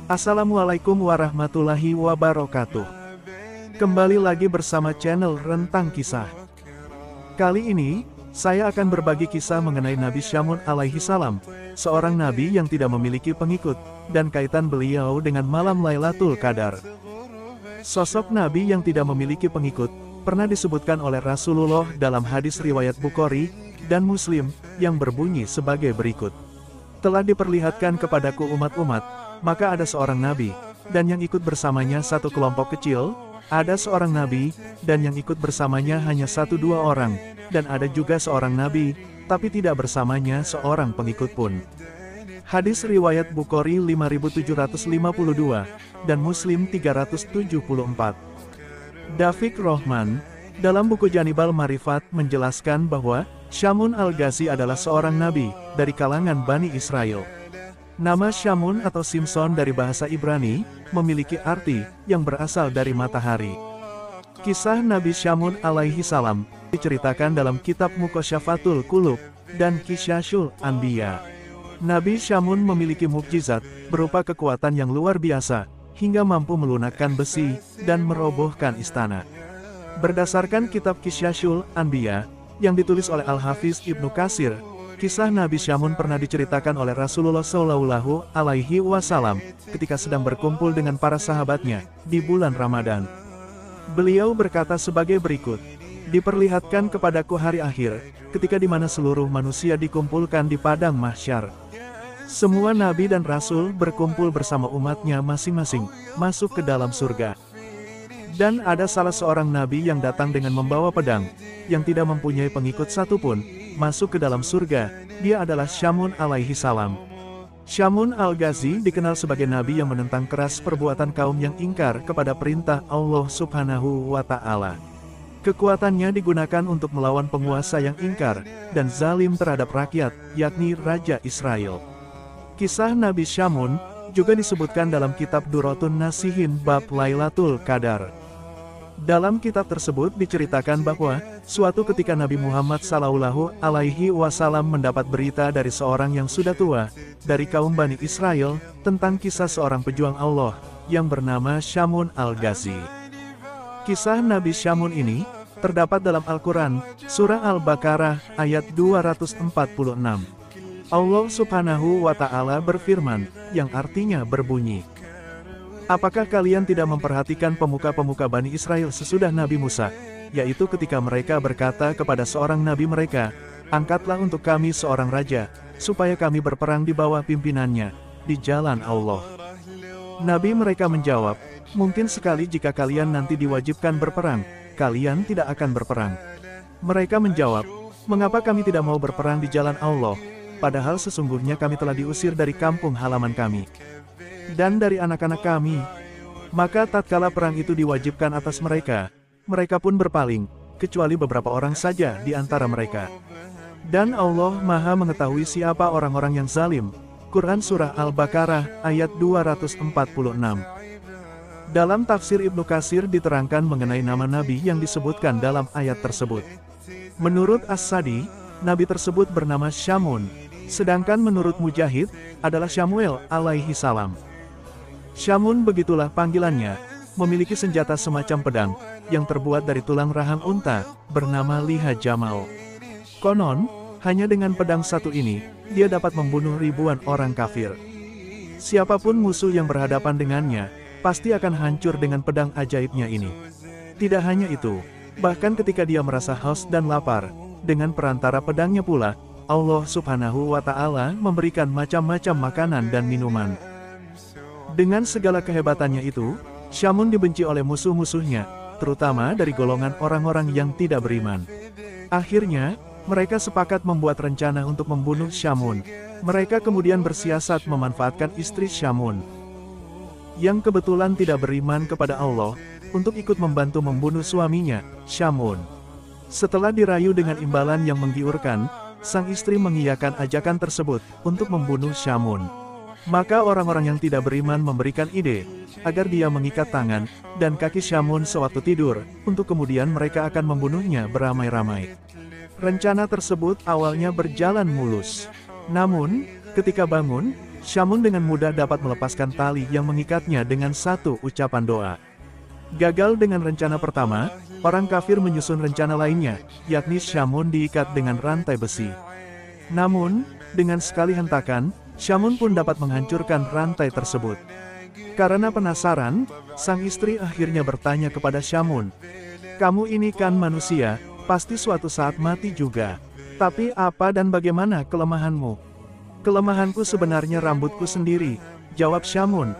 Assalamualaikum warahmatullahi wabarakatuh. Kembali lagi bersama channel Rentang Kisah. Kali ini, saya akan berbagi kisah mengenai Nabi Syamun alaihi salam, seorang nabi yang tidak memiliki pengikut, dan kaitan beliau dengan malam Lailatul Qadar. Sosok nabi yang tidak memiliki pengikut, pernah disebutkan oleh Rasulullah dalam hadis riwayat Bukhari dan Muslim, yang berbunyi sebagai berikut. Telah diperlihatkan kepadaku umat-umat, maka ada seorang nabi, dan yang ikut bersamanya satu kelompok kecil, ada seorang nabi, dan yang ikut bersamanya hanya 1-2 orang, dan ada juga seorang nabi, tapi tidak bersamanya seorang pengikut pun. Hadis riwayat Bukhari 5752, dan Muslim 374. Dafiq Rohman, dalam buku Janibal Marifat menjelaskan bahwa Syamun al-Ghazi adalah seorang nabi dari kalangan Bani Israel. Nama Syamun atau Simson dari bahasa Ibrani memiliki arti yang berasal dari matahari. Kisah Nabi Syamun alaihi salam diceritakan dalam kitab Muqasyafatul Qulub dan Qisasul Anbiya. Nabi Syamun memiliki mukjizat berupa kekuatan yang luar biasa hingga mampu melunakkan besi dan merobohkan istana. Berdasarkan kitab Qisasul Anbiya yang ditulis oleh Al-Hafiz Ibnu Katsir, kisah Nabi Syamun pernah diceritakan oleh Rasulullah Shallallahu Alaihi Wasallam ketika sedang berkumpul dengan para sahabatnya di bulan Ramadan. Beliau berkata sebagai berikut, "Diperlihatkan kepadaku hari akhir, ketika di mana seluruh manusia dikumpulkan di padang mahsyar. Semua nabi dan rasul berkumpul bersama umatnya masing-masing, masuk ke dalam surga. Dan ada salah seorang nabi yang datang dengan membawa pedang, yang tidak mempunyai pengikut satupun, masuk ke dalam surga. Dia adalah Syamun alaihi salam." Syamun al-Ghazi dikenal sebagai nabi yang menentang keras perbuatan kaum yang ingkar kepada perintah Allah Subhanahu wa Ta'ala. Kekuatannya digunakan untuk melawan penguasa yang ingkar dan zalim terhadap rakyat, yakni Raja Israel. Kisah Nabi Syamun juga disebutkan dalam kitab Duratun Nasihin bab Lailatul Qadar. Dalam kitab tersebut diceritakan bahwa suatu ketika Nabi Muhammad Sallallahu Alaihi Wasallam mendapat berita dari seorang yang sudah tua dari kaum Bani Israel tentang kisah seorang pejuang Allah yang bernama Syamun al-Ghazi. Kisah Nabi Syamun ini terdapat dalam Al-Quran, Surah Al-Baqarah ayat 246. Allah Subhanahu wa Ta'ala berfirman, yang artinya berbunyi, "Apakah kalian tidak memperhatikan pemuka-pemuka Bani Israel sesudah Nabi Musa, yaitu ketika mereka berkata kepada seorang nabi mereka, 'Angkatlah untuk kami seorang raja, supaya kami berperang di bawah pimpinannya, di jalan Allah.' Nabi mereka menjawab, 'Mungkin sekali jika kalian nanti diwajibkan berperang, kalian tidak akan berperang.' Mereka menjawab, 'Mengapa kami tidak mau berperang di jalan Allah, padahal sesungguhnya kami telah diusir dari kampung halaman kami dan dari anak-anak kami?' Maka tatkala perang itu diwajibkan atas mereka, mereka pun berpaling, kecuali beberapa orang saja di antara mereka. Dan Allah Maha mengetahui siapa orang-orang yang zalim." Quran Surah Al-Baqarah ayat 246. Dalam tafsir Ibnu Katsir diterangkan mengenai nama nabi yang disebutkan dalam ayat tersebut. Menurut As-Sadi, nabi tersebut bernama Syamun, sedangkan menurut Mujahid, adalah Syamuel alaihi salam. Syamun, begitulah panggilannya, memiliki senjata semacam pedang, yang terbuat dari tulang rahang unta, bernama Liha Jamal. Konon, hanya dengan pedang satu ini, dia dapat membunuh ribuan orang kafir. Siapapun musuh yang berhadapan dengannya, pasti akan hancur dengan pedang ajaibnya ini. Tidak hanya itu, bahkan ketika dia merasa haus dan lapar, dengan perantara pedangnya pula, Allah Subhanahu wa Ta'ala memberikan macam-macam makanan dan minuman. Dengan segala kehebatannya itu, Syamun dibenci oleh musuh-musuhnya, terutama dari golongan orang-orang yang tidak beriman. Akhirnya, mereka sepakat membuat rencana untuk membunuh Syamun. Mereka kemudian bersiasat memanfaatkan istri Syamun, yang kebetulan tidak beriman kepada Allah, untuk ikut membantu membunuh suaminya, Syamun. Setelah dirayu dengan imbalan yang menggiurkan, sang istri mengiyakan ajakan tersebut untuk membunuh Syamun. Maka orang-orang yang tidak beriman memberikan ide, agar dia mengikat tangan dan kaki Syamun sewaktu tidur, untuk kemudian mereka akan membunuhnya beramai-ramai. Rencana tersebut awalnya berjalan mulus. Namun, ketika bangun, Syamun dengan mudah dapat melepaskan tali yang mengikatnya dengan satu ucapan doa. Gagal dengan rencana pertama, orang kafir menyusun rencana lainnya, yakni Syamun diikat dengan rantai besi. Namun, dengan sekali hentakan, Syamun pun dapat menghancurkan rantai tersebut. Karena penasaran, sang istri akhirnya bertanya kepada Syamun, "Kamu ini kan manusia, pasti suatu saat mati juga. Tapi apa dan bagaimana kelemahanmu?" "Kelemahanku sebenarnya rambutku sendiri," jawab Syamun.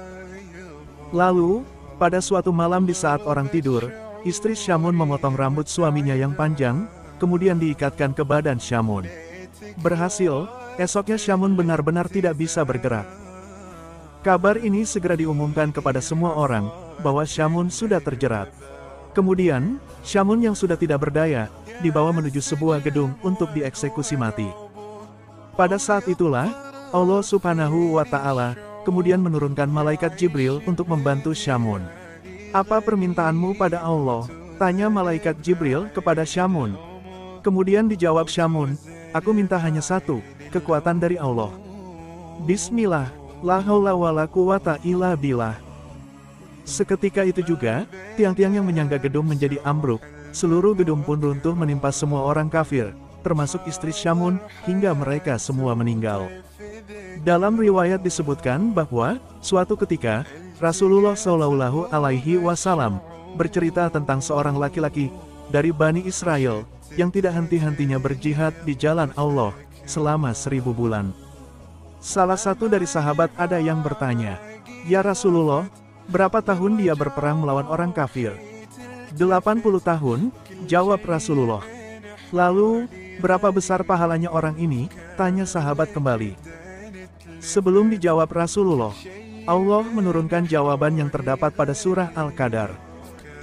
Lalu, pada suatu malam di saat orang tidur, istri Syamun memotong rambut suaminya yang panjang, kemudian diikatkan ke badan Syamun. Berhasil, esoknya Syamun benar-benar tidak bisa bergerak. Kabar ini segera diumumkan kepada semua orang, bahwa Syamun sudah terjerat. Kemudian, Syamun yang sudah tidak berdaya, dibawa menuju sebuah gedung untuk dieksekusi mati. Pada saat itulah, Allah Subhanahu wa Ta'ala kemudian menurunkan malaikat Jibril untuk membantu Syamun. "Apa permintaanmu pada Allah?" tanya malaikat Jibril kepada Syamun. Kemudian dijawab Syamun, "Aku minta hanya satu, kekuatan dari Allah. Bismillah, la haula wala quwata illa billah." Seketika itu juga, tiang-tiang yang menyangga gedung menjadi ambruk, seluruh gedung pun runtuh menimpa semua orang kafir, termasuk istri Syamun, hingga mereka semua meninggal. Dalam riwayat disebutkan bahwa, suatu ketika, Rasulullah Shallallahu Alaihi Wasallam bercerita tentang seorang laki-laki dari Bani Israel, yang tidak henti-hentinya berjihad di jalan Allah, selama 1000 bulan. Salah satu dari sahabat ada yang bertanya, "Ya Rasulullah, berapa tahun dia berperang melawan orang kafir?" 80 tahun, jawab Rasulullah. "Lalu, berapa besar pahalanya orang ini?" tanya sahabat kembali. Sebelum dijawab Rasulullah, Allah menurunkan jawaban yang terdapat pada surah Al-Qadar.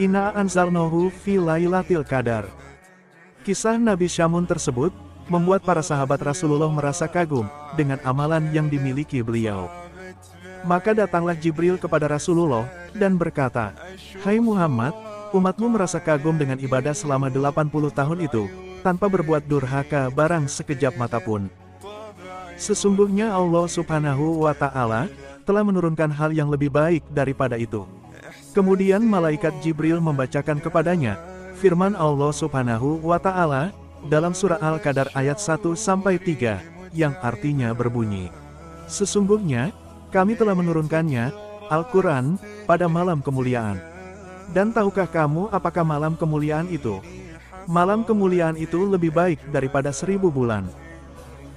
"Inna anzalnahu fi lailatul qadar." Kisah Nabi Syamun tersebut membuat para sahabat Rasulullah merasa kagum dengan amalan yang dimiliki beliau. Maka datanglah Jibril kepada Rasulullah dan berkata, "Hai Muhammad, umatmu merasa kagum dengan ibadah selama 80 tahun itu, tanpa berbuat durhaka barang sekejap mata pun. Sesungguhnya Allah Subhanahu wa Ta'ala telah menurunkan hal yang lebih baik daripada itu." Kemudian malaikat Jibril membacakan kepadanya firman Allah Subhanahu wa Ta'ala dalam surah Al-Qadar ayat 1-3, yang artinya berbunyi, "Sesungguhnya kami telah menurunkannya, Al-Quran, pada malam kemuliaan. Dan tahukah kamu apakah malam kemuliaan itu? Malam kemuliaan itu lebih baik daripada 1000 bulan.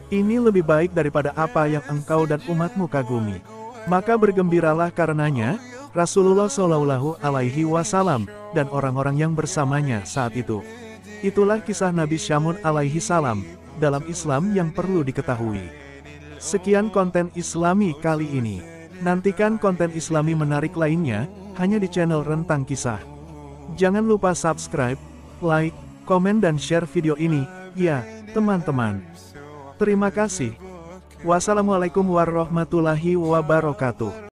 Ini lebih baik daripada apa yang engkau dan umatmu kagumi. Maka bergembiralah karenanya, Rasulullah Shallallahu Alaihi Wasallam, dan orang-orang yang bersamanya saat itu." Itulah kisah Nabi Syamun alaihi salam, dalam Islam yang perlu diketahui. Sekian konten Islami kali ini. Nantikan konten Islami menarik lainnya, hanya di channel Rentang Kisah. Jangan lupa subscribe, like, komen dan share video ini, ya, teman-teman. Terima kasih. Wassalamualaikum warahmatullahi wabarakatuh.